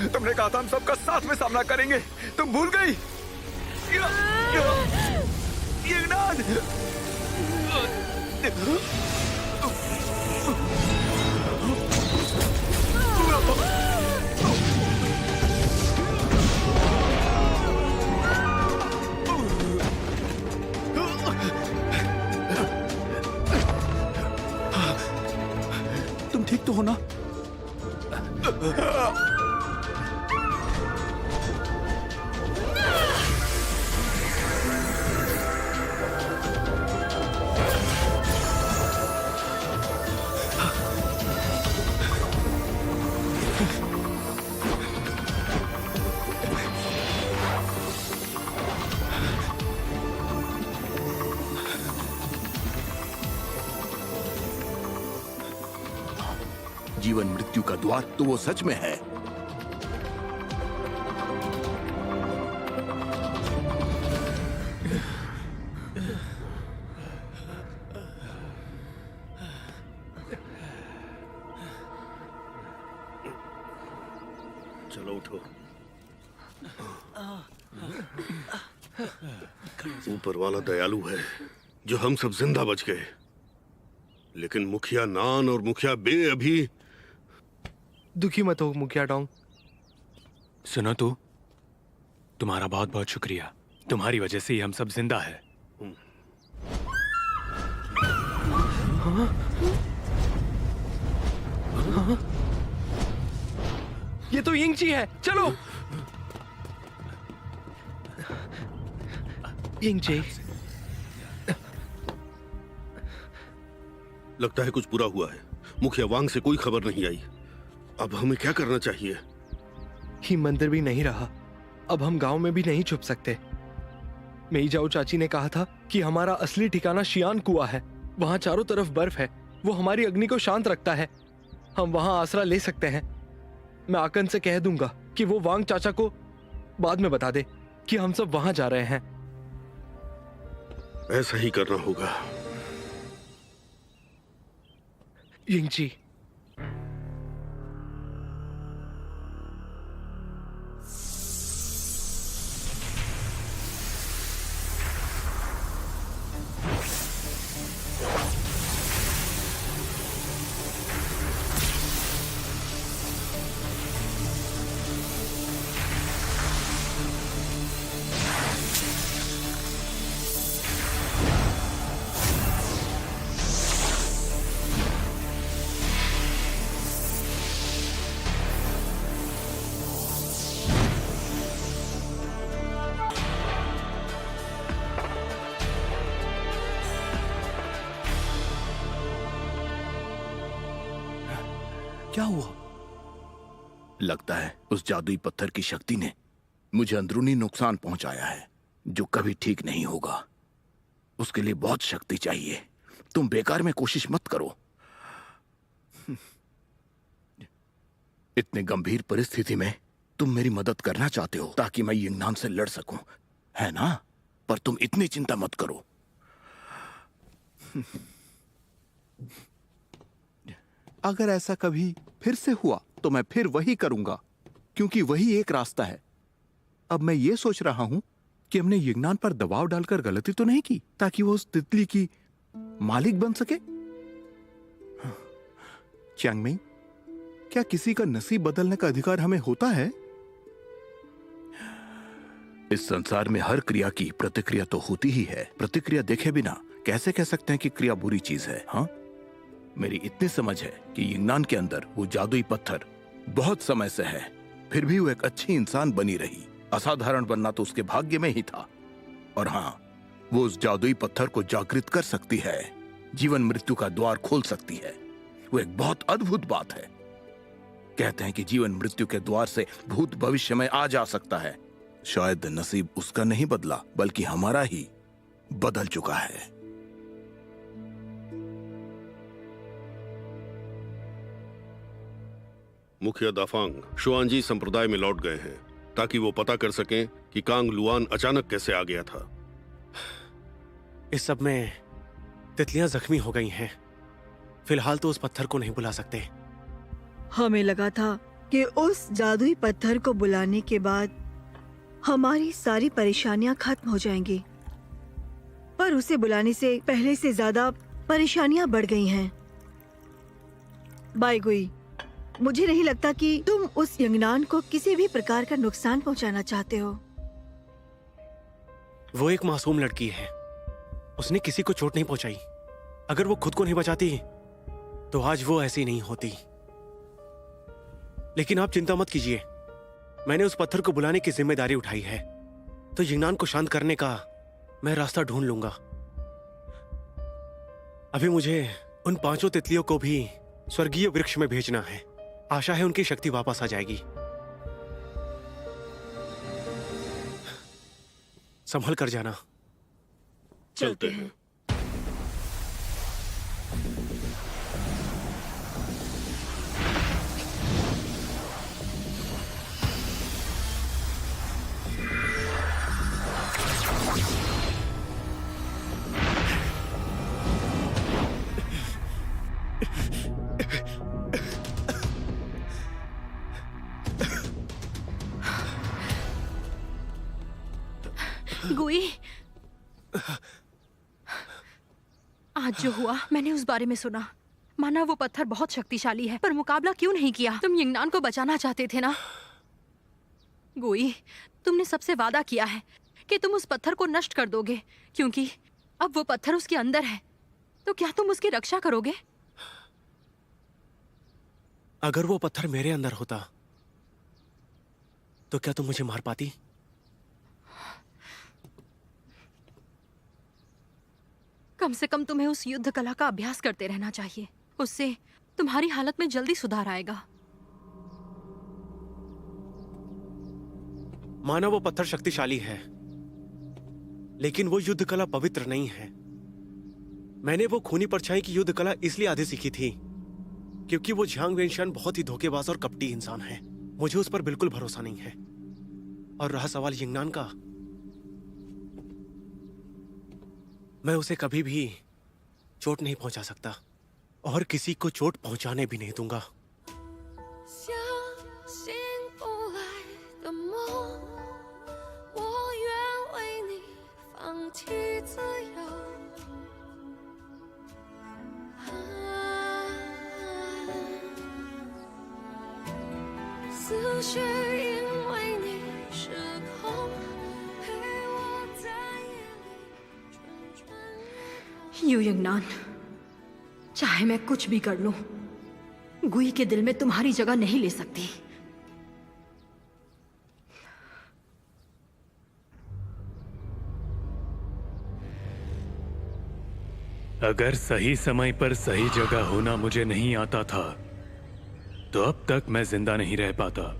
तुमने कहा था हम सबका साथ में सामना करेंगे, तुम भूल गई? यिंगनान! तुम ठीक तो हो ना? जीवन मृत्यु का द्वार तो वो सच में है। चलो उठो। ऊपर वाला दयालु है जो हम सब जिंदा बच गए, लेकिन मुखिया नान और मुखिया बे अभी। दुखी मत हो मुखिया डोंग। सुनो तो, तुम्हारा बहुत बहुत शुक्रिया। तुम्हारी वजह से ही हम सब जिंदा है। हाँ? हाँ? ये तो यिंगची है, चलो। यिंगची, लगता है कुछ बुरा हुआ है। मुखिया वांग से कोई खबर नहीं आई। अब हमें क्या करना चाहिए? ही मंदिर भी नहीं रहा, अब हम गांव में भी नहीं छुप सकते। मेईजाओ चाची ने कहा था कि हमारा असली ठिकाना शियान कुआं है। वहां चारों तरफ बर्फ है, वो हमारी अग्नि को शांत रखता है। हम वहां आसरा ले सकते हैं। मैं आकन से कह दूंगा कि वो वांग चाचा को बाद में बता दे कि हम सब वहां जा रहे हैं। ऐसा ही करना होगा। यिंगची, क्या हुआ? लगता है उस जादुई पत्थर की शक्ति ने मुझे अंदरूनी नुकसान पहुंचाया है, जो कभी ठीक नहीं होगा। उसके लिए बहुत शक्ति चाहिए। तुम बेकार में कोशिश मत करो। इतने गंभीर परिस्थिति में तुम मेरी मदद करना चाहते हो ताकि मैं यिंगनान से लड़ सकूं, है ना? पर तुम इतनी चिंता मत करो। अगर ऐसा कभी फिर से हुआ तो मैं फिर वही करूंगा, क्योंकि वही एक रास्ता है। अब मैं ये सोच रहा हूं कि हमने यिंगनान पर दबाव डालकर गलती तो नहीं की ताकि वो उस तितली की मालिक बन सके। च्यांगमेई, क्या किसी का नसीब बदलने का अधिकार हमें होता है? इस संसार में हर क्रिया की प्रतिक्रिया तो होती ही है। प्रतिक्रिया देखे बिना कैसे कह सकते हैं कि क्रिया बुरी चीज है? हाँ, मेरी इतनी समझ है कि यिंगनान के अंदर वो जादुई पत्थर बहुत समय से है, फिर भी वो एक अच्छी इंसान बनी रही। असाधारण बनना तो उसके भाग्य में ही था। और हाँ, वो उस जादुई पत्थर को जागृत कर सकती है, जीवन मृत्यु का द्वार खोल सकती है। वो एक बहुत अद्भुत बात है। कहते हैं कि जीवन मृत्यु के द्वार से भूत भविष्य में आ जा सकता है। शायद नसीब उसका नहीं बदला, बल्कि हमारा ही बदल चुका है। मुखिया दाफांग शुआनजी संप्रदाय में लौट गए हैं ताकि वो पता कर सकें कि कांग लुआन अचानक कैसे आ गया था। इस सब में तितलियां जख्मी हो गई हैं। फिलहाल तो उस पत्थर को नहीं बुला सकते। हमें लगा था कि उस जादुई पत्थर को बुलाने के बाद हमारी सारी परेशानियां खत्म हो जाएंगी, पर उसे बुलाने से पहले से ज्यादा परेशानियां बढ़ गई हैं। बाईगुई, मुझे नहीं लगता कि तुम उस यंगनान को किसी भी प्रकार का नुकसान पहुंचाना चाहते हो। वो एक मासूम लड़की है, उसने किसी को चोट नहीं पहुंचाई। अगर वो खुद को नहीं बचाती तो आज वो ऐसी नहीं होती। लेकिन आप चिंता मत कीजिए, मैंने उस पत्थर को बुलाने की जिम्मेदारी उठाई है, तो यंगनान को शांत करने का मैं रास्ता ढूंढ लूंगा। अभी मुझे उन 5 तितलियों को भी स्वर्गीय वृक्ष में भेजना है। आशा है उनकी शक्ति वापस आ जाएगी। संभल कर जाना। चलते हैं। गुई, आज जो हुआ मैंने उस बारे में सुना। माना वो पत्थर बहुत शक्तिशाली है, पर मुकाबला क्यों नहीं किया? तुम यंगनान को बचाना चाहते थे ना? गुई, तुमने सबसे वादा किया है कि तुम उस पत्थर को नष्ट कर दोगे, क्योंकि अब वो पत्थर उसके अंदर है। तो क्या तुम उसकी रक्षा करोगे? अगर वो पत्थर मेरे अंदर होता तो क्या तुम मुझे मार पाती? कम से कम तुम्हें उस युद्ध कला का अभ्यास करते रहना चाहिए। उससे तुम्हारी हालत में जल्दी सुधार आएगा। माना वो पत्थर शक्तिशाली है, लेकिन वो युद्ध कला पवित्र नहीं है। मैंने वो खूनी परछाई की युद्ध कला इसलिए आधी सीखी थी क्योंकि वो झांग वेनशान बहुत ही धोखेबाज और कपटी इंसान है। मुझे उस पर बिल्कुल भरोसा नहीं है। और रहा सवाल यंगनान का, मैं उसे कभी भी चोट नहीं पहुंचा सकता और किसी को चोट पहुंचाने भी नहीं दूंगा। यू यंगनान, चाहे मैं कुछ भी कर लूं, गुई के दिल में तुम्हारी जगह नहीं ले सकती। अगर सही समय पर सही जगह होना मुझे नहीं आता था तो अब तक मैं जिंदा नहीं रह पाता।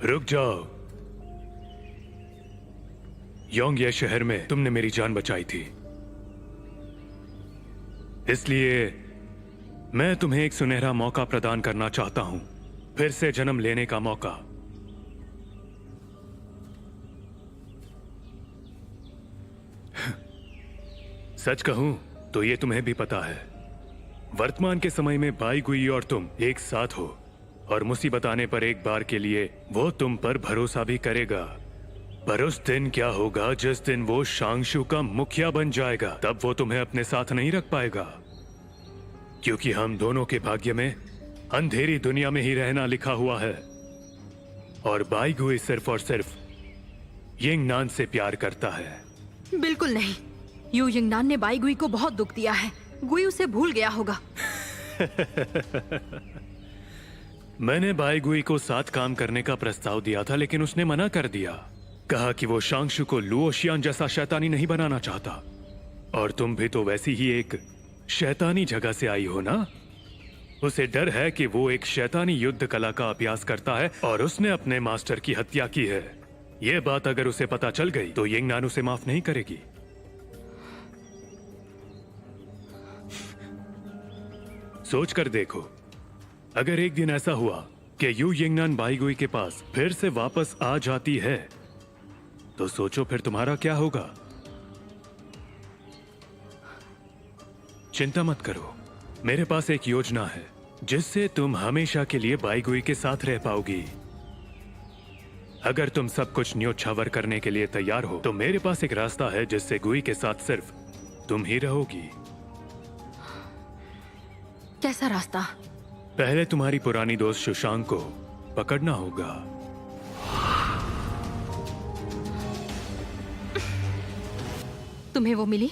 रुक जाओ। योंगये शहर में तुमने मेरी जान बचाई थी, इसलिए मैं तुम्हें एक सुनहरा मौका प्रदान करना चाहता हूं, फिर से जन्म लेने का मौका। सच कहूं तो ये तुम्हें भी पता है, वर्तमान के समय में बाईगुई और तुम एक साथ हो, और मुसीबत आने पर एक बार के लिए वो तुम पर भरोसा भी करेगा। पर उस दिन क्या होगा जिस दिन वो शांगशु का मुखिया बन जाएगा? तब वो तुम्हें अपने साथ नहीं रख पाएगा, क्योंकि हम दोनों के भाग्य में अंधेरी दुनिया में ही रहना लिखा हुआ है। और बाईगुई सिर्फ और सिर्फ यिंगनान से प्यार करता है। बिल्कुल नहीं। यू यिंगनान ने बाईगुई को बहुत दुख दिया है। गुई उसे भूल गया होगा। मैंने बाईगुई को साथ काम करने का प्रस्ताव दिया था, लेकिन उसने मना कर दिया। कहा कि वो शांगशु को लुओशियान जैसा शैतानी नहीं बनाना चाहता। और तुम भी तो वैसी ही एक शैतानी जगह से आई हो ना? उसे डर है कि वो एक शैतानी युद्ध कला का अभ्यास करता है और उसने अपने मास्टर की हत्या की है। ये बात अगर उसे पता चल गई तो यिंगनान उसे माफ नहीं करेगी। सोच कर देखो, अगर एक दिन ऐसा हुआ कि यू यिंगनान बाईगुई के पास फिर से वापस आ जाती है, तो सोचो फिर तुम्हारा क्या होगा। चिंता मत करो, मेरे पास एक योजना है जिससे तुम हमेशा के लिए बाईगुई के साथ रह पाओगी। अगर तुम सब कुछ न्योछावर करने के लिए तैयार हो तो मेरे पास एक रास्ता है जिससे गुई के साथ सिर्फ तुम ही रहोगी। कैसा रास्ता? पहले तुम्हारी पुरानी दोस्त सुशांक को पकड़ना होगा। तुम्हें वो मिली?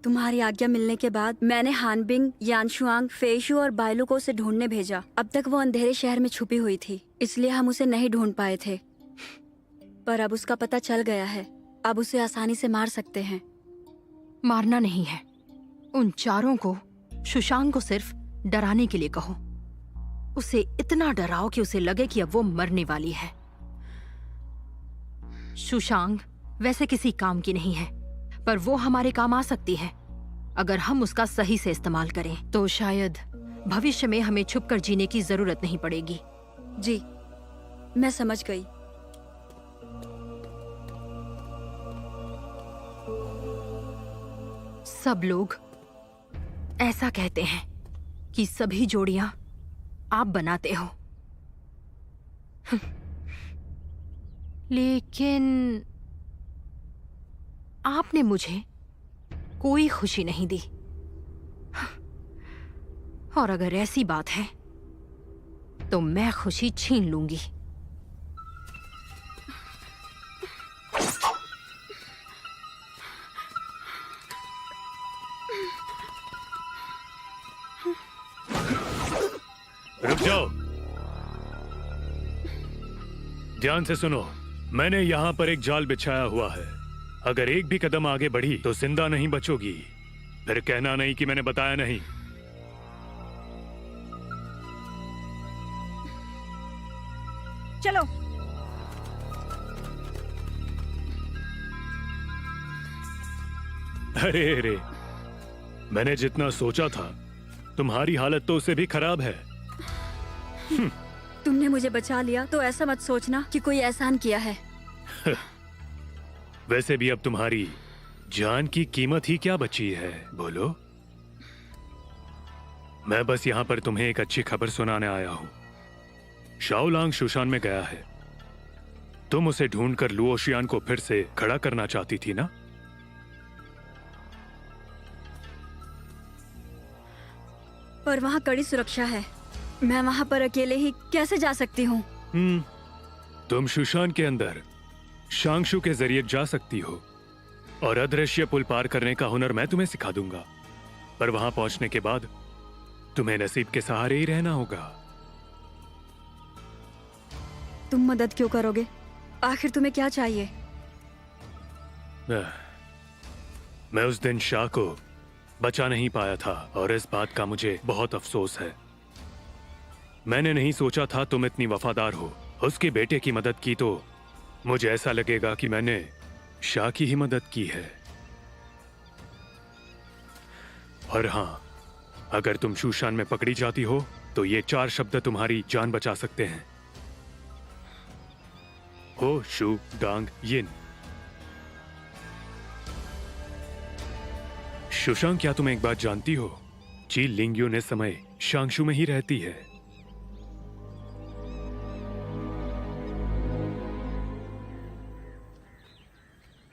तुम्हारी आज्ञा मिलने के बाद मैंने हानबिंग, यानशुआंग, फेशु और बायलू को उसे ढूंढने भेजा। अब तक वो अंधेरे शहर में छुपी हुई थी, इसलिए हम उसे नहीं ढूंढ पाए थे। पर अब उसका पता चल गया है, अब उसे आसानी से मार सकते हैं। मारना नहीं है, उन चारों को सुशांक को सिर्फ डराने के लिए कहो। उसे इतना डराओ कि उसे लगे कि अब वो मरने वाली है। सुशांक वैसे किसी काम की नहीं है, पर वो हमारे काम आ सकती है अगर हम उसका सही से इस्तेमाल करें। तो शायद भविष्य में हमें छुपकर जीने की जरूरत नहीं पड़ेगी। जी, मैं समझ गई। सब लोग ऐसा कहते हैं कि सभी जोड़ियां आप बनाते हो, लेकिन आपने मुझे कोई खुशी नहीं दी। और अगर ऐसी बात है तो मैं खुशी छीन लूंगी। रुक जाओ, ध्यान से सुनो। मैंने यहाँ पर एक जाल बिछाया हुआ है। अगर एक भी कदम आगे बढ़ी तो जिंदा नहीं बचोगी। फिर कहना नहीं कि मैंने बताया नहीं। चलो। अरे अरे, मैंने जितना सोचा था तुम्हारी हालत तो उससे भी खराब है। तुमने मुझे बचा लिया तो ऐसा मत सोचना कि कोई एहसान किया है। वैसे भी अब तुम्हारी जान की कीमत ही क्या बची है, बोलो। मैं बस यहाँ पर तुम्हें एक अच्छी खबर सुनाने आया हूँ। शाओलांग शुशान में गया है। तुम उसे ढूंढकर लुओशियान को फिर से खड़ा करना चाहती थी ना? पर वहाँ कड़ी सुरक्षा है। मैं वहाँ पर अकेले ही कैसे जा सकती हूँ? तुम शुशान के अंदर शांगशु के जरिए जा सकती हो और अदृश्य पुल पार करने का हुनर मैं तुम्हें सिखा दूंगा। पर वहां पहुंचने के बाद तुम्हें नसीब के सहारे ही रहना होगा। तुम मदद क्यों करोगे? आखिर तुम्हें क्या चाहिए? मैं उस दिन शाह को बचा नहीं पाया था और इस बात का मुझे बहुत अफसोस है। मैंने नहीं सोचा था तुम इतनी वफादार हो। उसके बेटे की मदद की तो मुझे ऐसा लगेगा कि मैंने शाह की ही मदद की है। और हाँ, अगर तुम शूशान में पकड़ी जाती हो तो ये 4 शब्द तुम्हारी जान बचा सकते हैं। हो शू डांग यिन। शुशांग, क्या तुम एक बात जानती हो? ची लिंग्यू ने समय शांगशू में ही रहती है।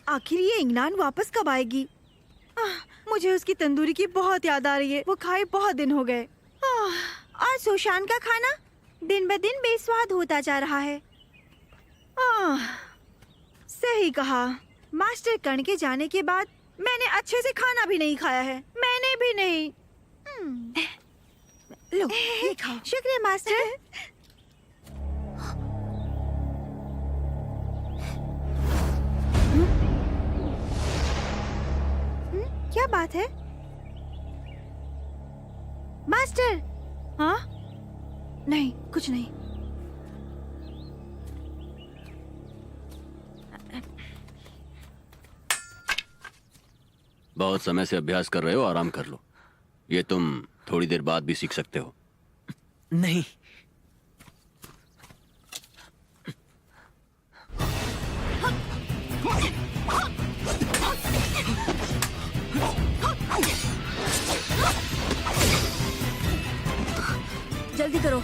आखिर ये इंगनान वापस कब आएगी? मुझे उसकी तंदूरी की बहुत याद आ रही है। वो खाए बहुत दिन हो गए। और सुशान का खाना दिन ब दिन बेस्वाद होता जा रहा है। सही कहा। मास्टर कर्ण के जाने के बाद मैंने अच्छे से खाना भी नहीं खाया है। मैंने भी नहीं। लो, ये खाओ। शुक्रिया मास्टर। क्या बात है मास्टर? हाँ, नहीं, कुछ नहीं। बहुत समय से अभ्यास कर रहे हो, आराम कर लो। ये तुम थोड़ी देर बाद भी सीख सकते हो। नहीं, जल्दी करो।